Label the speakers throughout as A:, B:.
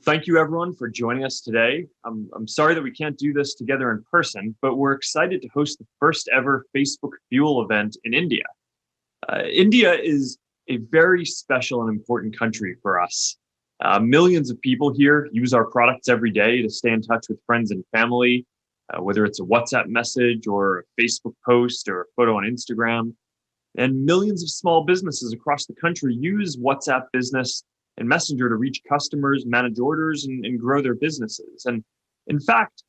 A: Thank you everyone for joining us today. I'm sorry that we can't do this together in person, but we're excited to host the first ever Facebook Fuel event in India. India is a very special and important country for us. Millions of people here use our products every day to stay in touch with friends and family, whether it's a WhatsApp message or a Facebook post or a photo on Instagram. And millions of small businesses across the country use WhatsApp Business and Messenger to reach customers, manage orders, and grow their businesses. And in fact,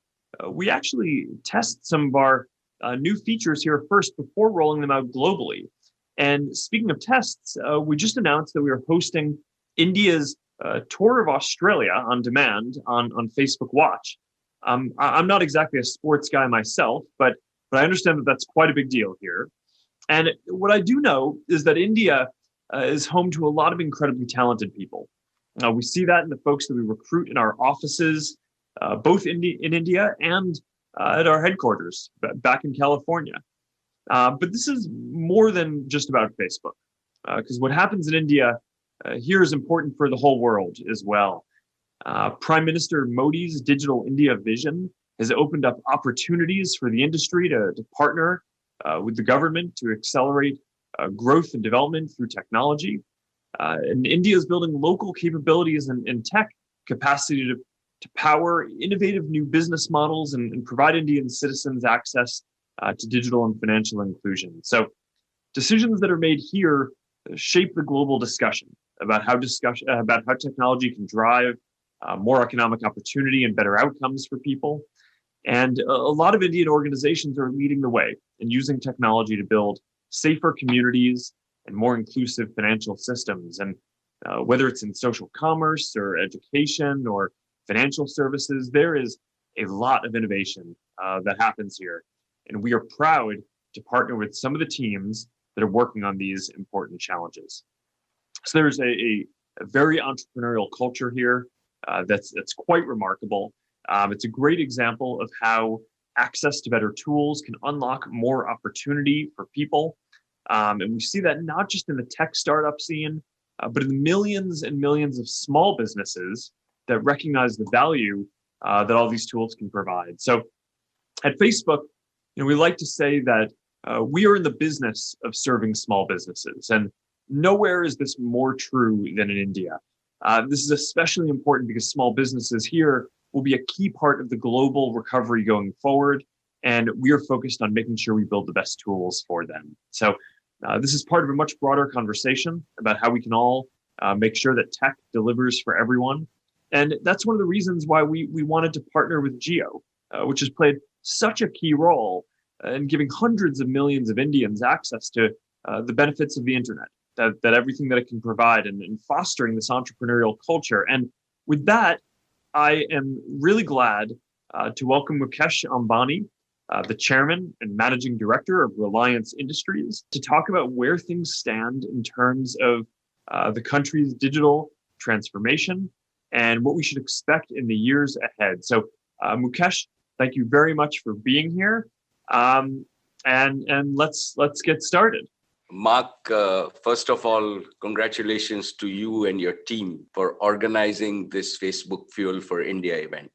A: we actually test some of our new features here first before rolling them out globally. And speaking of tests, we just announced that we are hosting India's tour of Australia on demand on Facebook Watch. I'm not exactly a sports guy myself, but I understand that that's quite a big deal here. And what I do know is that India is home to a lot of incredibly talented people. We see that in the folks that we recruit in our offices, both in India and at our headquarters back in California. But this is more than just about Facebook, because what happens in India here is important for the whole world as well. Prime Minister Modi's Digital India vision has opened up opportunities for the industry to partner with the government to accelerate growth and development through technology. And India is building local capabilities and tech capacity to power innovative new business models and provide Indian citizens access to digital and financial inclusion. So decisions that are made here shape the global discussion about how technology can drive more economic opportunity and better outcomes for people. And a lot of Indian organizations are leading the way in using technology to build safer communities and more inclusive financial systems. And whether it's in social commerce or education or financial services, there is a lot of innovation that happens here. And we are proud to partner with some of the teams that are working on these important challenges. So there's a very entrepreneurial culture here that's quite remarkable. It's a great example of how access to better tools can unlock more opportunity for people. And we see that not just in the tech startup scene, but in the millions and millions of small businesses that recognize the value that all these tools can provide. So at Facebook, we like to say that we are in the business of serving small businesses. And nowhere is this more true than in India. This is especially important because small businesses here will be a key part of the global recovery going forward. And we are focused on making sure we build the best tools for them. So this is part of a much broader conversation about how we can all make sure that tech delivers for everyone. And that's one of the reasons why we wanted to partner with Jio, which has played such a key role in giving hundreds of millions of Indians access to the benefits of the internet, that everything that it can provide and fostering this entrepreneurial culture. And with that, I am really glad to welcome Mukesh Ambani, the chairman and managing director of Reliance Industries, to talk about where things stand in terms of the country's digital transformation and what we should expect in the years ahead. So Mukesh, thank you very much for being here. And let's get started.
B: Mark, first of all, congratulations to you and your team for organizing this Facebook Fuel for India event.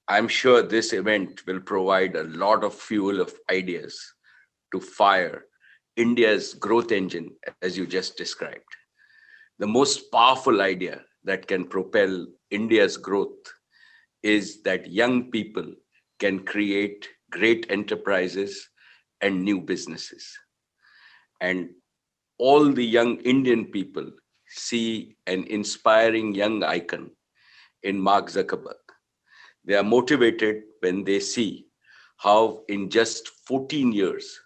B: I'm sure this event will provide a lot of fuel of ideas to fire India's growth engine, as you just described. The most powerful idea that can propel India's growth is that young people can create great enterprises and new businesses. And all the young Indian people see an inspiring young icon in Mark Zuckerberg. They are motivated when they see how in just 14 years,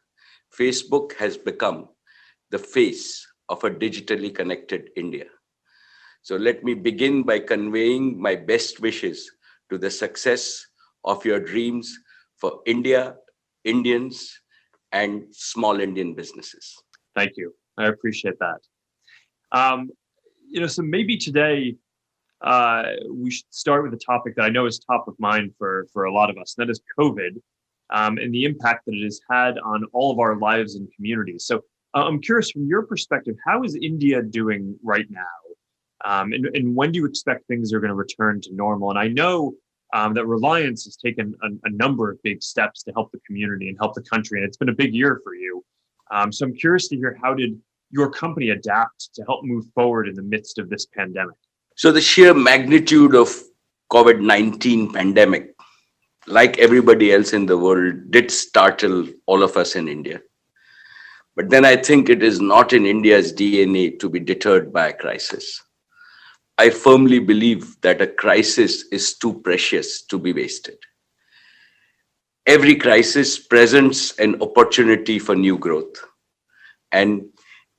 B: Facebook has become the face of a digitally connected India. So let me begin by conveying my best wishes to the success of your dreams for India, Indians, and small Indian businesses.
A: Thank you. I appreciate that. So maybe today we should start with a topic that I know is top of mind for a lot of us, and that is COVID and the impact that it has had on all of our lives and communities. So I'm curious, from your perspective, how is India doing right now? And when do you expect things are going to return to normal? And I know that Reliance has taken a number of big steps to help the community and help the country, and it's been a big year for you. So I'm curious to hear, how did your company adapt to help move forward in the midst of this pandemic?
B: So the sheer magnitude of COVID-19 pandemic, like everybody else in the world, did startle all of us in India. But then I think it is not in India's DNA to be deterred by a crisis. I firmly believe that a crisis is too precious to be wasted. Every crisis presents an opportunity for new growth. And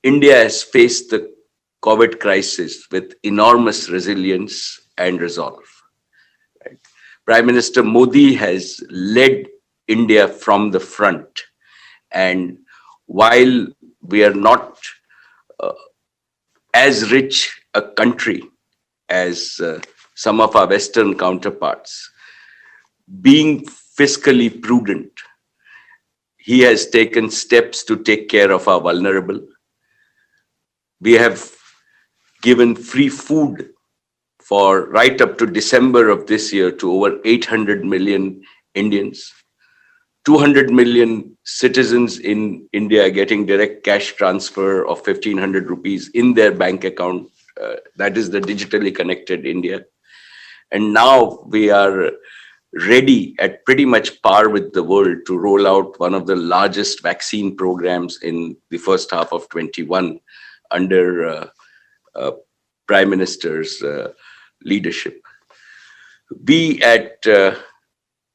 B: India has faced the COVID crisis with enormous resilience and resolve. Right? Prime Minister Modi has led India from the front. And while we are not as rich a country as some of our Western counterparts, being fiscally prudent, he has taken steps to take care of our vulnerable. We have given free food for right up to December of this year to over 800 million Indians. 200 million citizens in India getting direct cash transfer of 1,500 rupees in their bank account. That is the digitally connected India. And now we are ready at pretty much par with the world to roll out one of the largest vaccine programs in the first half of 21 under Prime Minister's leadership. We at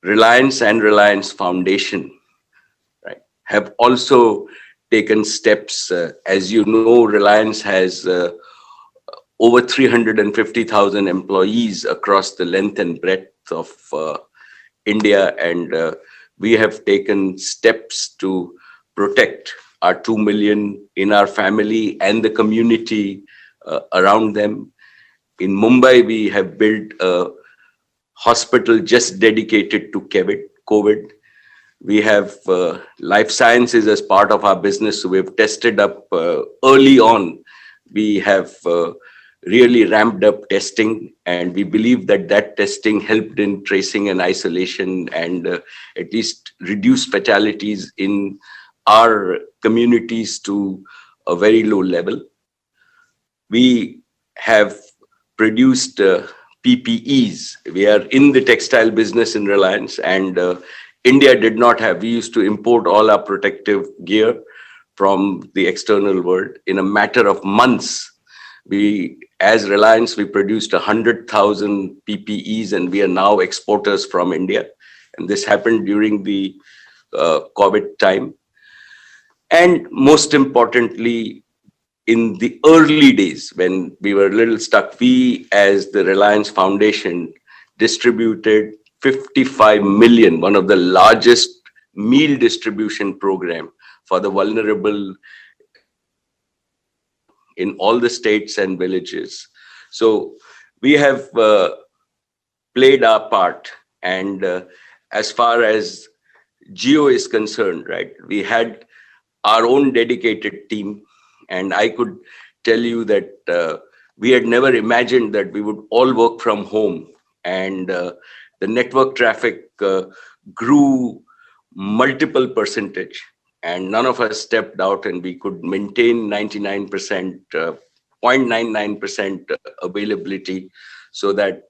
B: Reliance and Reliance Foundation, right, have also taken steps. As you know, Reliance has over 350,000 employees across the length and breadth of India, and we have taken steps to protect our 2 million in our family and the community around them. In Mumbai, we have built a hospital just dedicated to COVID. We have life sciences as part of our business, so we've tested up early on. We have really ramped up testing, and we believe that that testing helped in tracing and isolation and at least reduce fatalities in our communities to a very low level. We have produced PPEs. We are in the textile business in Reliance, and India did not have. We used to import all our protective gear from the external world. In a matter of months, as Reliance, we produced 100,000 PPEs, and we are now exporters from India. And this happened during the COVID time. And most importantly, in the early days when we were a little stuck, we as the Reliance Foundation distributed 55 million, one of the largest meal distribution program for the vulnerable in all the states and villages. So we have played our part. And as far as Geo is concerned, right, we had our own dedicated team. And I could tell you that we had never imagined that we would all work from home. And the network traffic grew multiple percentage. And none of us stepped out, and we could maintain 99%, 0.99% availability, so that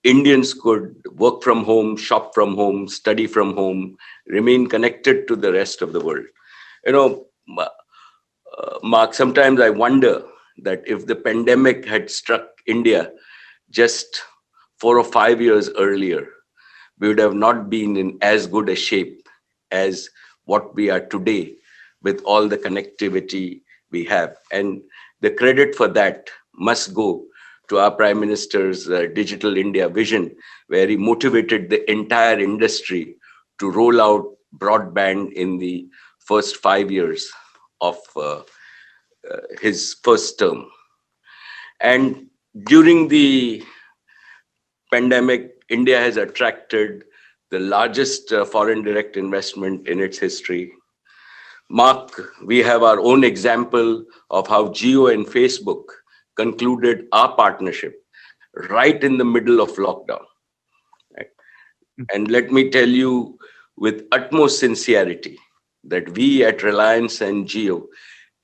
B: Indians could work from home, shop from home, study from home, remain connected to the rest of the world. You know, Mark, sometimes I wonder that if the pandemic had struck India just 4 or 5 years earlier, we would have not been in as good a shape as what we are today with all the connectivity we have. And the credit for that must go to our Prime Minister's Digital India vision, where he motivated the entire industry to roll out broadband in the first 5 years of his first term. And during the pandemic, India has attracted the largest foreign direct investment in its history. Mark, we have our own example of how Jio and Facebook concluded our partnership right in the middle of lockdown. Right? And let me tell you with utmost sincerity that we at Reliance and Jio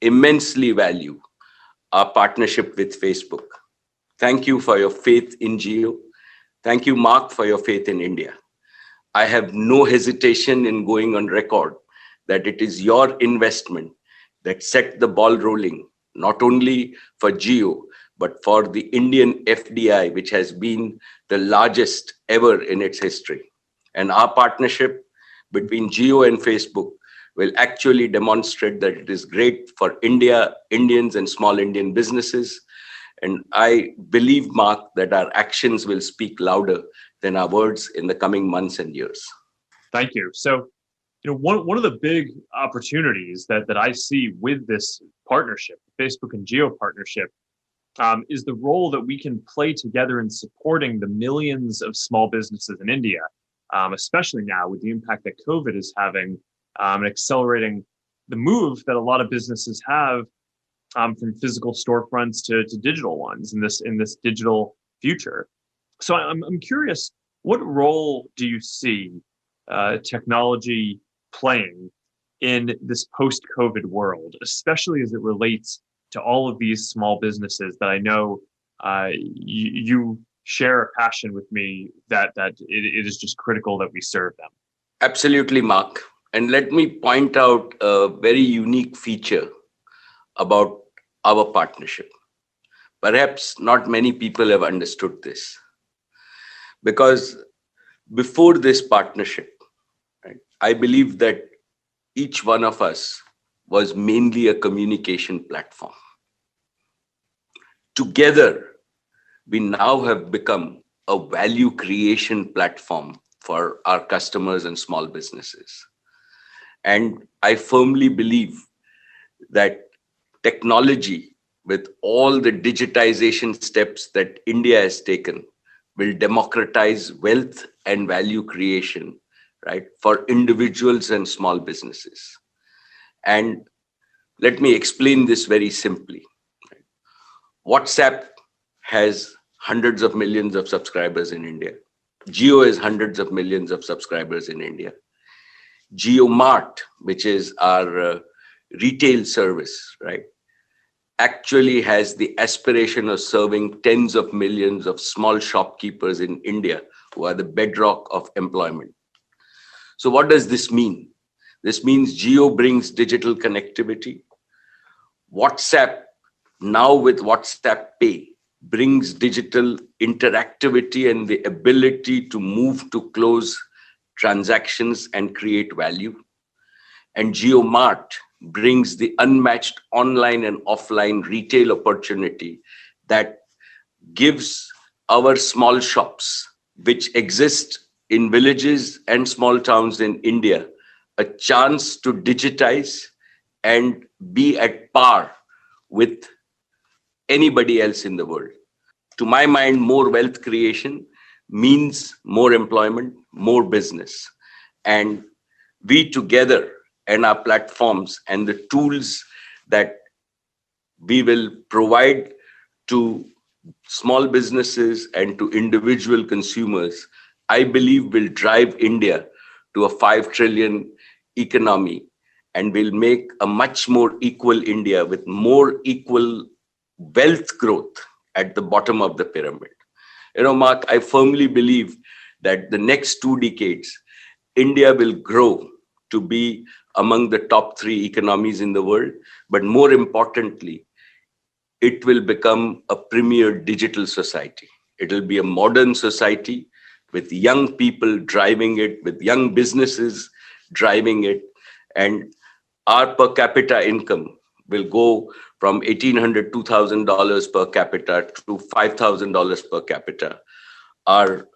B: immensely value our partnership with Facebook. Thank you for your faith in Jio. Thank you, Mark, for your faith in India. I have no hesitation in going on record that it is your investment that set the ball rolling, not only for Jio, but for the Indian FDI, which has been the largest ever in its history. And our partnership between Jio and Facebook will actually demonstrate that it is great for India, Indians, and small Indian businesses. And I believe, Mark, that our actions will speak louder than our words in the coming months and years.
A: Thank you. So, one of the big opportunities that I see with this partnership, Facebook and Geo partnership, is the role that we can play together in supporting the millions of small businesses in India, especially now with the impact that COVID is having and accelerating the move that a lot of businesses have from physical storefronts to digital ones in this digital future. So I'm curious, what role do you see technology playing in this post-COVID world, especially as it relates to all of these small businesses that I know you share a passion with me that it is just critical that we serve them?
B: Absolutely, Mark. And let me point out a very unique feature about our partnership. Perhaps not many people have understood this. Because before this partnership, right, I believe that each one of us was mainly a communication platform. Together, we now have become a value creation platform for our customers and small businesses. And I firmly believe that technology, with all the digitization steps that India has taken, will democratize wealth and value creation, right, for individuals and small businesses. And let me explain this very simply. WhatsApp has hundreds of millions of subscribers in India. Jio has hundreds of millions of subscribers in India. JioMart, which is our retail service, right, actually has the aspiration of serving tens of millions of small shopkeepers in India who are the bedrock of employment. So what does this mean? This means Jio brings digital connectivity. WhatsApp, now with WhatsApp Pay, brings digital interactivity and the ability to move to close transactions and create value. And JioMart brings the unmatched online and offline retail opportunity that gives our small shops, which exist in villages and small towns in India, a chance to digitize and be at par with anybody else in the world. To my mind, more wealth creation means more employment, more business. And we together and our platforms and the tools that we will provide to small businesses and to individual consumers, I believe will drive India to a 5 trillion economy and will make a much more equal India with more equal wealth growth at the bottom of the pyramid. Mark, I firmly believe that the next 2 decades, India will grow to be among the top 3 economies in the world. But more importantly, it will become a premier digital society. It will be a modern society with young people driving it, with young businesses driving it. And our per capita income will go from $1,800, $2,000 per capita to $5,000 per capita. Our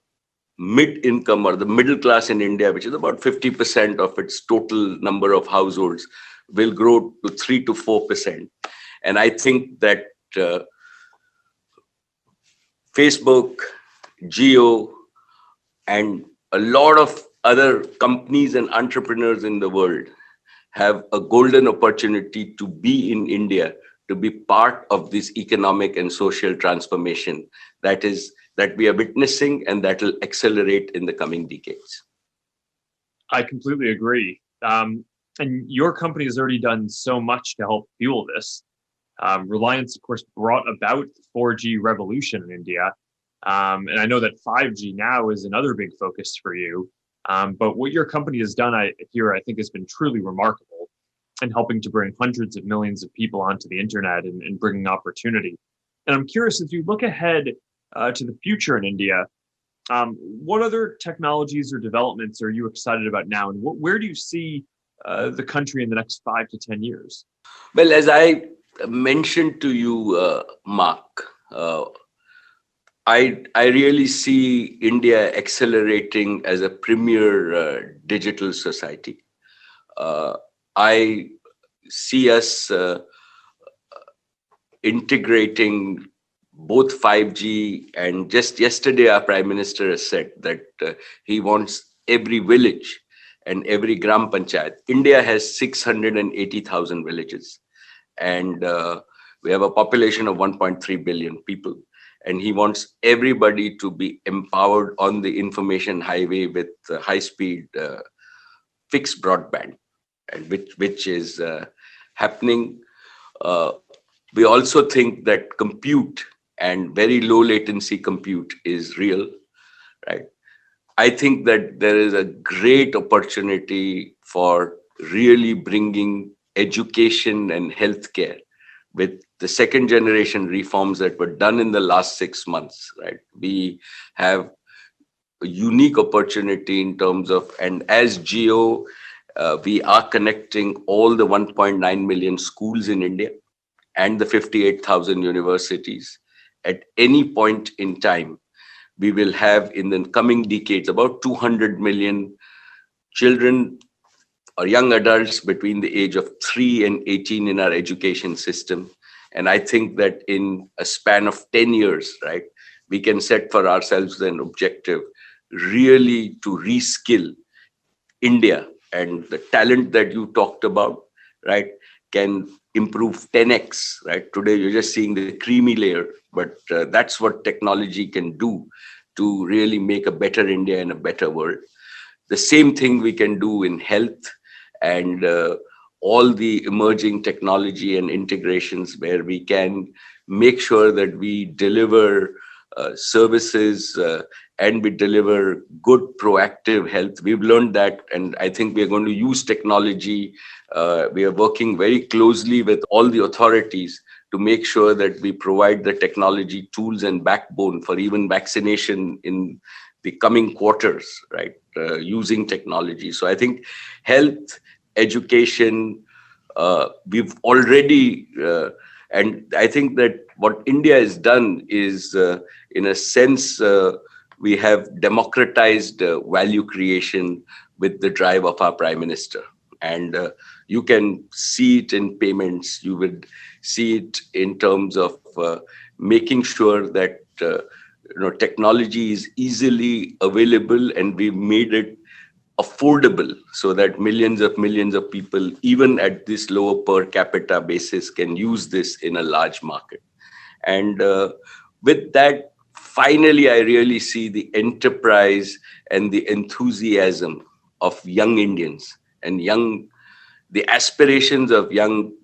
B: mid-income or the middle class in India, which is about 50% of its total number of households, will grow to 3 to 4%. And I think that Facebook, Jio, and a lot of other companies and entrepreneurs in the world have a golden opportunity to be in India to be part of this economic and social transformation that we are witnessing and that will accelerate in the coming decades.
A: I completely agree. And your company has already done so much to help fuel this. Reliance, of course, brought about the 4G revolution in India. And I know that 5G now is another big focus for you. But what your company has done I think has been truly remarkable in helping to bring hundreds of millions of people onto the internet and bringing opportunity. And I'm curious, if you look ahead to the future in India, what other technologies or developments are you excited about now? And where do you see the country in the next 5 to 10 years?
B: Well, as I mentioned to you, Mark, I really see India accelerating as a premier digital society. I see us integrating both 5G, and just yesterday our Prime Minister has said that he wants every village and every gram panchayat. India has 680,000 villages, and we have a population of 1.3 billion people. And he wants everybody to be empowered on the information highway with high-speed fixed broadband, and which is happening. We also think that compute and very low latency compute is real, right? I think that there is a great opportunity for really bringing education and healthcare with the second generation reforms that were done in the last 6 months, right? We have a unique opportunity in terms of, and as Geo, we are connecting all the 1.9 million schools in India and the 58,000 universities. At any point in time, we will have in the coming decades about 200 million children or young adults between the age of 3 and 18 in our education system. And I think that in a span of 10 years, right, we can set for ourselves an objective really to reskill India, and the talent that you talked about, right, can improve 10x, right? Today, you're just seeing the creamy layer, but that's what technology can do to really make a better India and a better world. The same thing we can do in health and all the emerging technology and integrations where we can make sure that we deliver services and we deliver good proactive health. We've learned that, and I think we are going to use technology. We are working very closely with all the authorities to make sure that we provide the technology tools and backbone for even vaccination in the coming quarters, right, using technology. So I think health, education, we've already, and I think that what India has done is, in a sense, we have democratized value creation with the drive of our Prime Minister. And you can see it in payments. You would see it in terms of making sure that technology is easily available, and we've made it affordable so that millions of people, even at this lower per capita basis, can use this in a large market. And with that, finally, I really see the enterprise and the enthusiasm of young Indians and the aspirations of young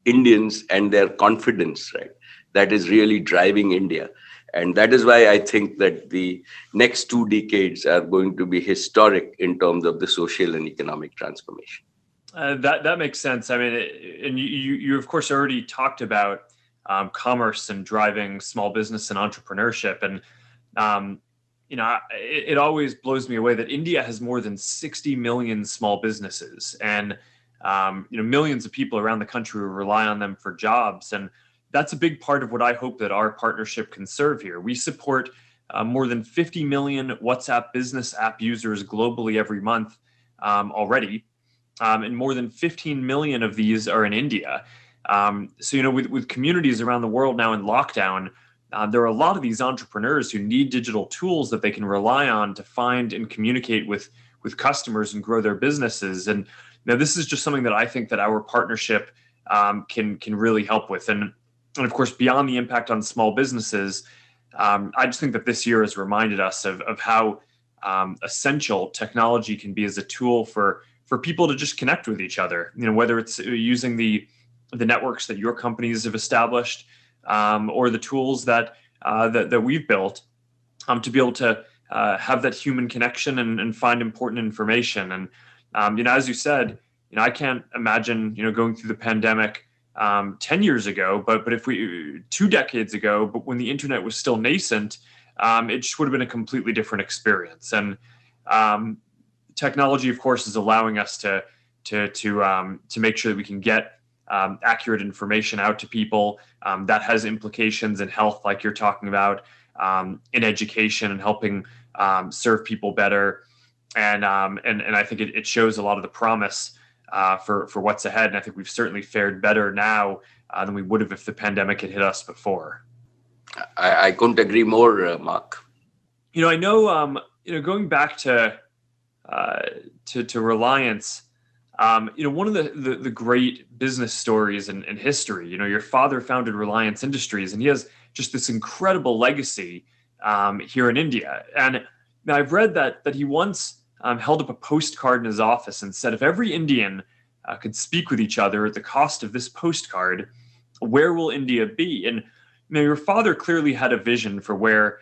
B: Indians and their confidence, right? That is really driving India. And that is why I think that the next 2 decades are going to be historic in terms of the social and economic transformation.
A: That makes sense. I mean, and you of course already talked about commerce and driving small business and entrepreneurship. And it always blows me away that India has more than 60 million small businesses, and millions of people around the country who rely on them for jobs. And that's a big part of what I hope that our partnership can serve here. We support more than 50 million WhatsApp business app users globally every month already. And more than 15 million of these are in India. So, with communities around the world now in lockdown, there are a lot of these entrepreneurs who need digital tools that they can rely on to find and communicate with customers and grow their businesses. And this is just something that I think that our partnership can really help with. And of course, beyond the impact on small businesses, I just think that this year has reminded us of how essential technology can be as a tool for people to just connect with each other. Whether it's using the networks that your companies have established, or the tools that we've built, to be able to have that human connection and find important information. And as you said, I can't imagine going through the pandemic 10 years ago, but if we 2 decades ago, but when the internet was still nascent, it just would have been a completely different experience. And technology, of course, is allowing us to make sure that we can get accurate information out to people that has implications in health, like you're talking about, in education and helping serve people better. And I think it shows a lot of the promise for what's ahead. And I think we've certainly fared better now than we would have if the pandemic had hit us before.
B: I couldn't agree more, Mark.
A: I know, going back to Reliance, one of the great business stories in history, your father founded Reliance Industries, and he has just this incredible legacy here in India. And I've read that he once held up a postcard in his office and said, if every Indian could speak with each other at the cost of this postcard, where will India be? And your father clearly had a vision for where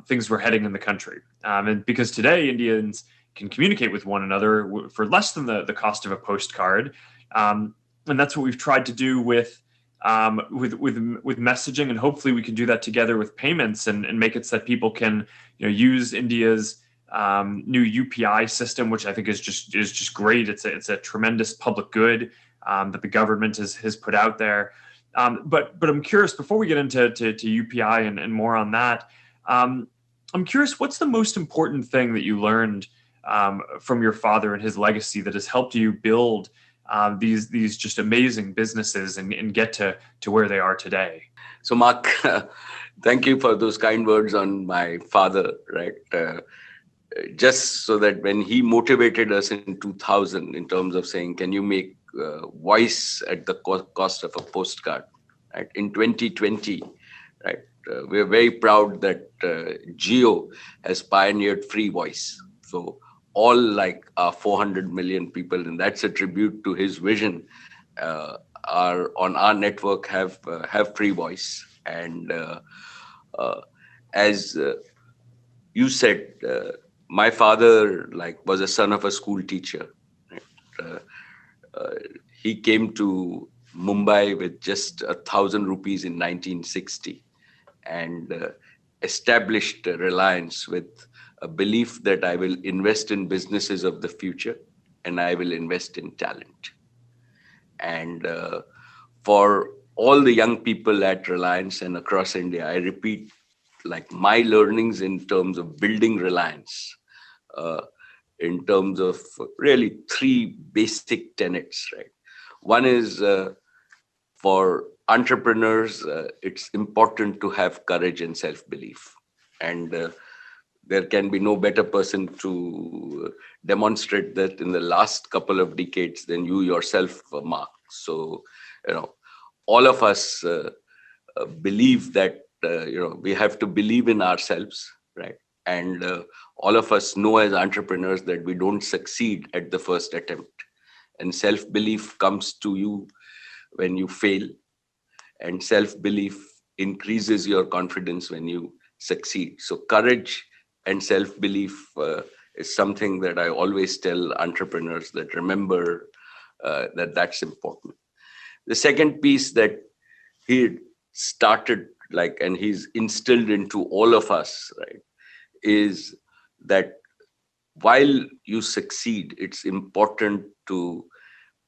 A: things were heading in the country. And because today Indians can communicate with one another for less than the cost of a postcard. And that's what we've tried to do with messaging. And hopefully we can do that together with payments and make it so that people can use India's new UPI system, which I think is just great. It's a tremendous public good that the government has put out there. But I'm curious, before we get into UPI and more on that, I'm curious, what's the most important thing that you learned from your father and his legacy that has helped you build these just amazing businesses and get to where they are today?
B: So, Mark, thank you for those kind words on my father, right? Just so that when he motivated us in 2000 in terms of saying, can you make voice at the cost of a postcard, right? In 2020, right? We're very proud that Geo has pioneered free voice. So all like 400 million people, and that's a tribute to his vision, are on our network have free voice. And as you said, my father was a son of a school teacher. Right? He came to Mumbai with just 1,000 rupees in 1960 and established Reliance with a belief that I will invest in businesses of the future and I will invest in talent. And for all the young people at Reliance and across India, I repeat, my learnings in terms of building Reliance, in terms of really 3 basic tenets, right? One is for entrepreneurs, it's important to have courage and self-belief. And there can be no better person to demonstrate that in the last couple of decades than you yourself, Mark. So, all of us believe that, we have to believe in ourselves, right? And all of us know as entrepreneurs that we don't succeed at the first attempt. And self-belief comes to you when you fail. And self-belief increases your confidence when you succeed. So courage and self-belief is something that I always tell entrepreneurs that remember that's important. The second piece that he started and he's instilled into all of us, right, is that while you succeed, it's important to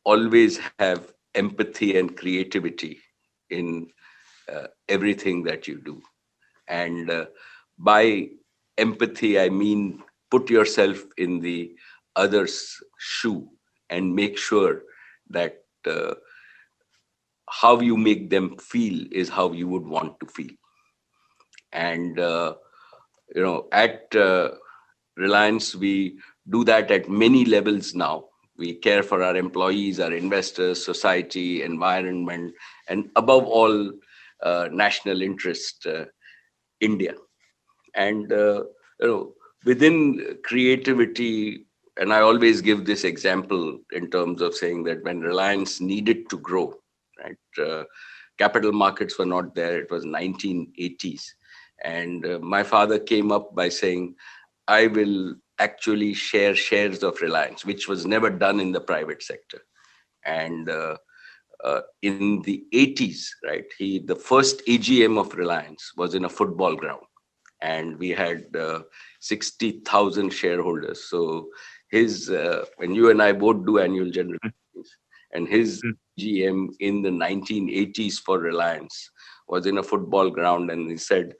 B: always have empathy and creativity in everything that you do. And by empathy, I mean, put yourself in the other's shoe and make sure that how you make them feel is how you would want to feel. And, at Reliance, we do that at many levels now. We care for our employees, our investors, society, environment, and above all, national interest, India. And within creativity, and I always give this example in terms of saying that when Reliance needed to grow, right, capital markets were not there. It was 1980s, and my father came up by saying, I will actually share shares of Reliance, which was never done in the private sector. And in the 80s, right, the first AGM of Reliance was in a football ground, and we had 60,000 shareholders. So his, when you and I both do annual general meetings, and his GM in the 1980s for Reliance was in a football ground, and he said,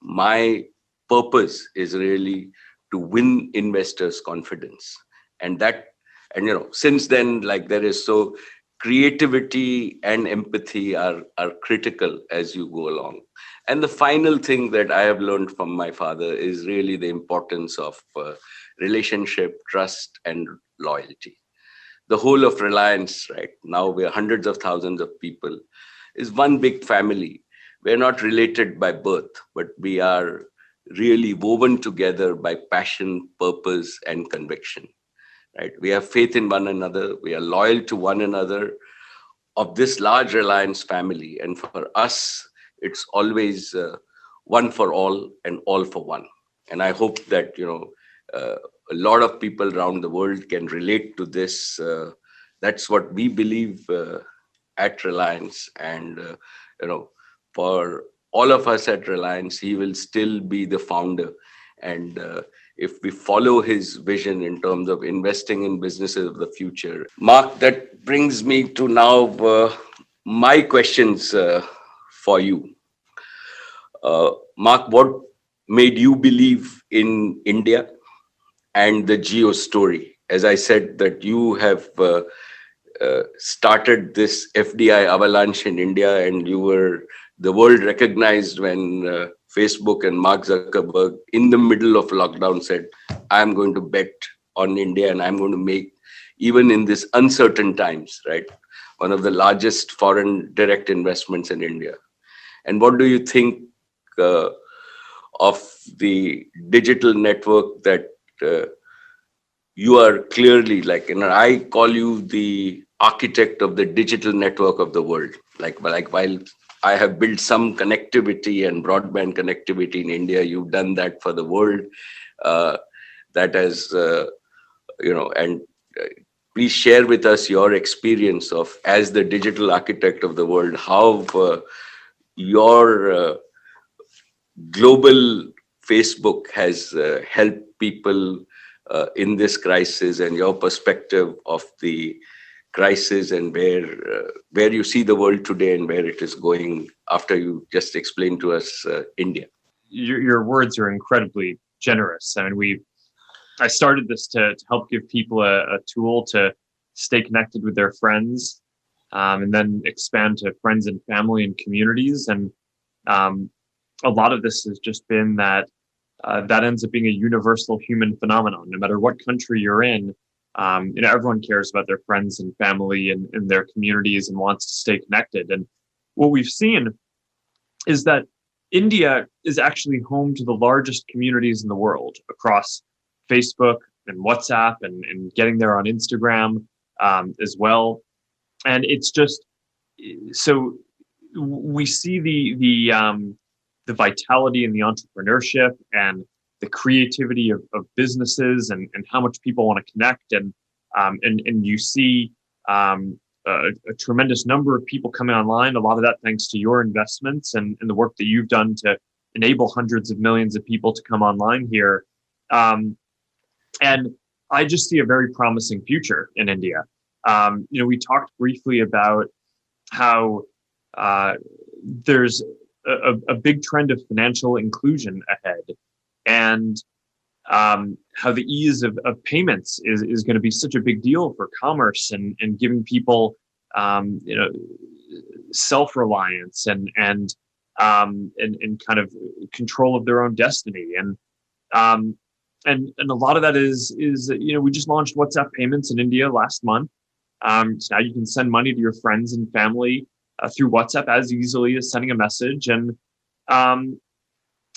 B: my purpose is really to win investors' confidence. And that, and since then, like, there is, so creativity and empathy are critical as you go along. And the final thing that I have learned from my father is really the importance of relationship, trust, and loyalty. The whole of Reliance, right now, we're hundreds of thousands of people, is one big family. We're not related by birth, but we are really woven together by passion, purpose, and conviction. Right? We have faith in one another. We are loyal to one another of this large Reliance family. And for us, it's always one for all and all for one. And I hope that, a lot of people around the world can relate to this. That's what we believe at Reliance. And, for all of us at Reliance, he will still be the founder. And if we follow his vision in terms of investing in businesses of the future. Mark, that brings me to now my questions for you. Mark, what made you believe in India and the Geo story? As I said, that you have started this FDI avalanche in India, and the world recognized when Facebook and Mark Zuckerberg, in the middle of lockdown, said, I'm going to bet on India, and I'm going to make, even in this uncertain times, right, one of the largest foreign direct investments in India. And what do you think of the digital network that you are clearly, like, I call you the architect of the digital network of the world. Like while I have built some connectivity and broadband connectivity in India, you've done that for the world. That has, and please share with us your experience of, as the digital architect of the world, how your global Facebook has helped people in this crisis, and your perspective of the crisis, and where you see the world today and where it is going, after you just explained to us India.
A: Your words are incredibly generous. I mean, I started this to help give people a tool to stay connected with their friends, and then expand to friends and family and communities. And a lot of this has just been that ends up being a universal human phenomenon. No matter what country you're in, everyone cares about their friends and family and their communities and wants to stay connected. And what we've seen is that India is actually home to the largest communities in the world across Facebook and WhatsApp, and getting there on Instagram as well. And it's just, so we see the vitality and the entrepreneurship and the creativity of businesses, and how much people want to connect. And you see a tremendous number of people coming online, a lot of that thanks to your investments and the work that you've done to enable hundreds of millions of people to come online here. And I just see a very promising future in India. We talked briefly about how there's a big trend of financial inclusion ahead, and how the ease of payments is going to be such a big deal for commerce, and giving people self-reliance and kind of control of their own destiny. And and a lot of that is we just launched WhatsApp payments in India last month. So now you can send money to your friends and family through WhatsApp as easily as sending a message, and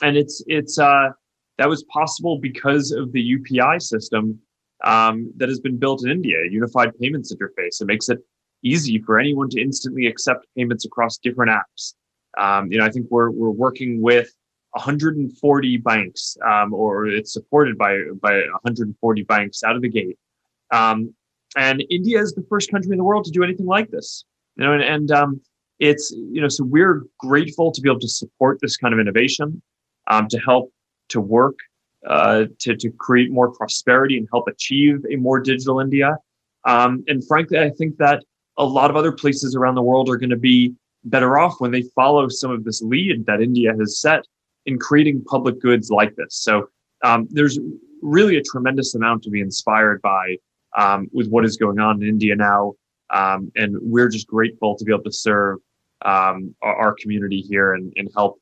A: it's that was possible because of the UPI system that has been built in India, a unified payments interface. It makes it easy for anyone to instantly accept payments across different apps. I think we're working with 140 banks, or it's supported by 140 banks out of the gate. And India is the first country in the world to do anything like this. It's so we're grateful to be able to support this kind of innovation, to help to work to create more prosperity and help achieve a more digital India. And frankly, I think that a lot of other places around the world are going to be better off when they follow some of this lead that India has set in creating public goods like this. So there's really a tremendous amount to be inspired by with what is going on in India now. And we're just grateful to be able to serve our community here and help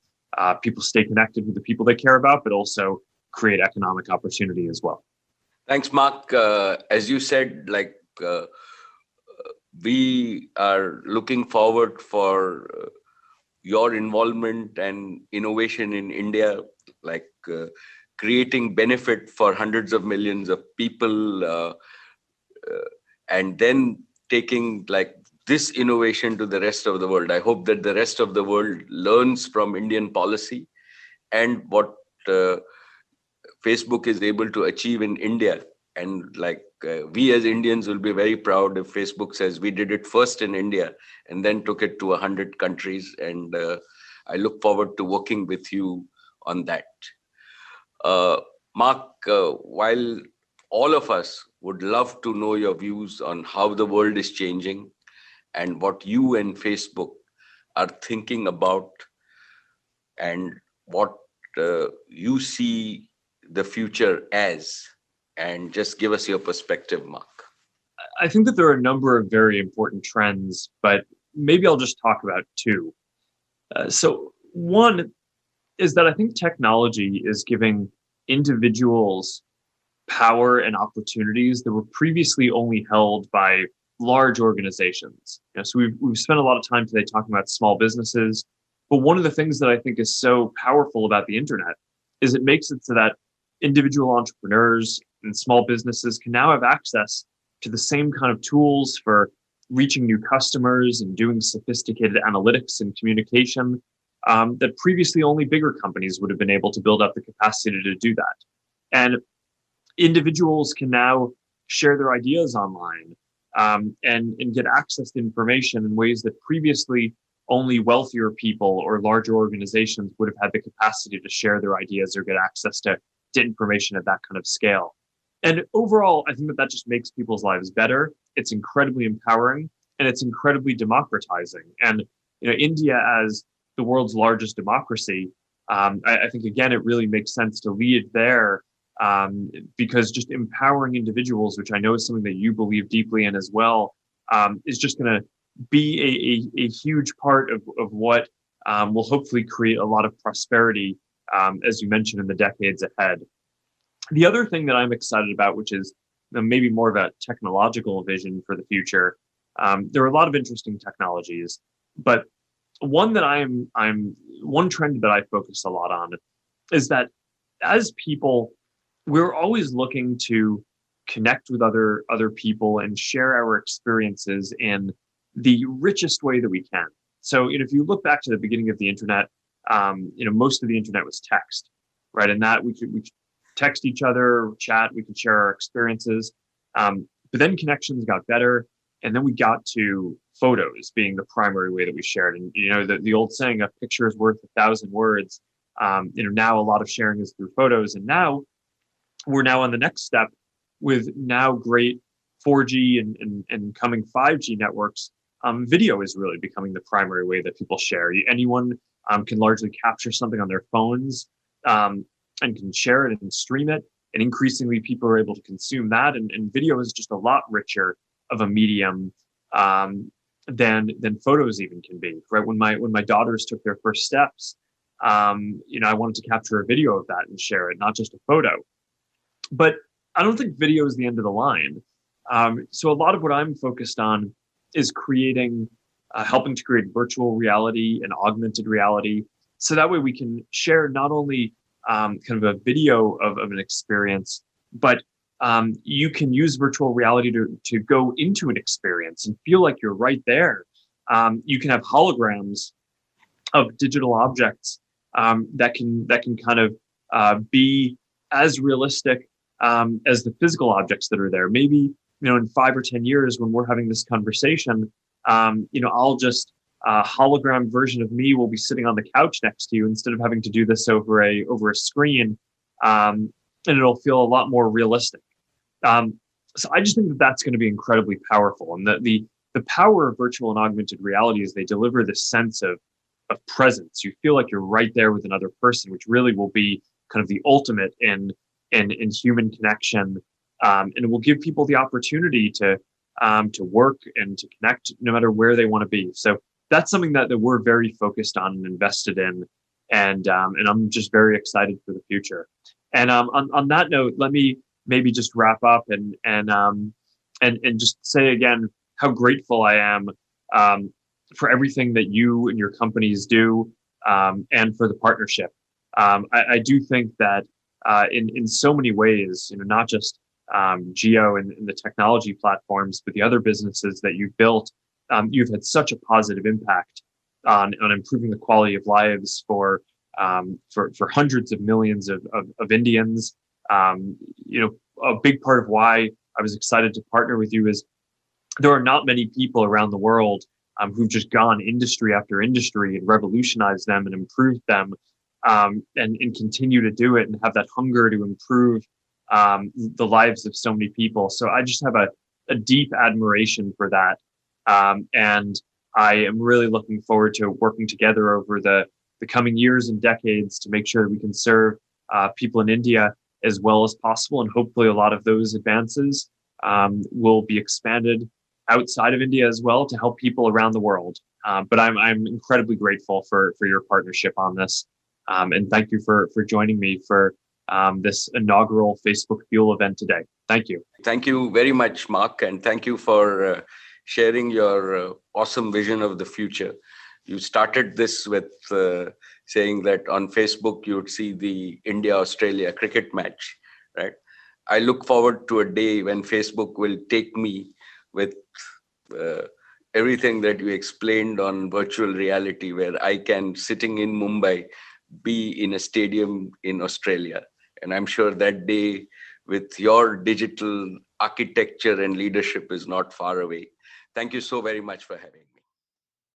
A: people stay connected with the people they care about, but also create economic opportunity as well.
B: Thanks, Mark. As you said, we are looking forward for your involvement and innovation in India, creating benefit for hundreds of millions of people, and then taking this innovation to the rest of the world. I hope that the rest of the world learns from Indian policy and what Facebook is able to achieve in India. And we as Indians will be very proud if Facebook says we did it first in India and then took it to 100 countries. And I look forward to working with you on that. Mark, while all of us would love to know your views on how the world is changing and what you and Facebook are thinking about and what you see the future as, and just give us your perspective, Mark.
A: I think that there are a number of very important trends, but maybe I'll just talk about two. So one is that I think technology is giving individuals power and opportunities that were previously only held by large organizations. So we've spent a lot of time today talking about small businesses, but one of the things that I think is so powerful about the internet is it makes it so that individual entrepreneurs and small businesses can now have access to the same kind of tools for reaching new customers and doing sophisticated analytics and communication that previously only bigger companies would have been able to build up the capacity to do that. And individuals can now share their ideas online and get access to information in ways that previously only wealthier people or larger organizations would have had the capacity to share their ideas or get access to information at that kind of scale. And overall, I think that just makes people's lives better. It's incredibly empowering and it's incredibly democratizing. And India, as the world's largest democracy, I think again it really makes sense to lead there, because just empowering individuals, which I know is something that you believe deeply in as well, is just going to be a huge part of what will hopefully create a lot of prosperity, as you mentioned, in the decades ahead. The other thing that I'm excited about, which is maybe more of a technological vision for the future, there are a lot of interesting technologies, but one trend that I focus a lot on is that as people, we're always looking to connect with other people and share our experiences in the richest way that we can. So, if you look back to the beginning of the internet, most of the internet was text, right? And that we could text each other, chat, we could share our experiences. But then connections got better, and then we got to photos being the primary way that we shared. And the old saying, "A picture is worth 1,000 words." Now a lot of sharing is through photos, and now we're now on the next step with now great 4G and coming 5G networks. Video is really becoming the primary way that people share. Anyone can largely capture something on their phones and can share it and stream it. And increasingly, people are able to consume that. And video is just a lot richer of a medium than photos even can be. Right? When my daughters took their first steps, I wanted to capture a video of that and share it, not just a photo. But I don't think video is the end of the line. So a lot of what I'm focused on is helping to create virtual reality and augmented reality. So that way we can share not only kind of a video of an experience, but you can use virtual reality to go into an experience and feel like you're right there. You can have holograms of digital objects that can kind of be as realistic as the physical objects that are there. Maybe, in 5 or 10 years when we're having this conversation, I'll just hologram version of me will be sitting on the couch next to you instead of having to do this over a screen, and it'll feel a lot more realistic. So I just think that that's going to be incredibly powerful, and the power of virtual and augmented reality is they deliver this sense of presence. You feel like you're right there with another person, which really will be kind of the ultimate in human connection, and it will give people the opportunity to work and to connect no matter where they want to be. So that's something that we're very focused on and invested in, and I'm just very excited for the future. And on that note, let me maybe just wrap up and just say again how grateful I am for everything that you and your companies do, and for the partnership. I do think that in so many ways, not just Geo and the technology platforms, but the other businesses that you've built, you've had such a positive impact on improving the quality of lives for hundreds of millions of Indians. A big part of why I was excited to partner with you is there are not many people around the world who've just gone industry after industry and revolutionized them and improved them, and continue to do it and have that hunger to improve the lives of so many people. So I just have a deep admiration for that. And I am really looking forward to working together over the coming years and decades to make sure that we can serve people in India as well as possible. And hopefully a lot of those advances will be expanded outside of India as well to help people around the world. But I'm incredibly grateful for your partnership on this. And thank you for joining me for this inaugural Facebook Fuel event today. Thank you.
B: Thank you very much, Mark. And thank you for sharing your awesome vision of the future. You started this with saying that on Facebook, you would see the India-Australia cricket match, right? I look forward to a day when Facebook will take me with everything that you explained on virtual reality, where I can, sitting in Mumbai, be in a stadium in Australia. And I'm sure that day with your digital architecture and leadership is not far away. Thank you so very much for having me.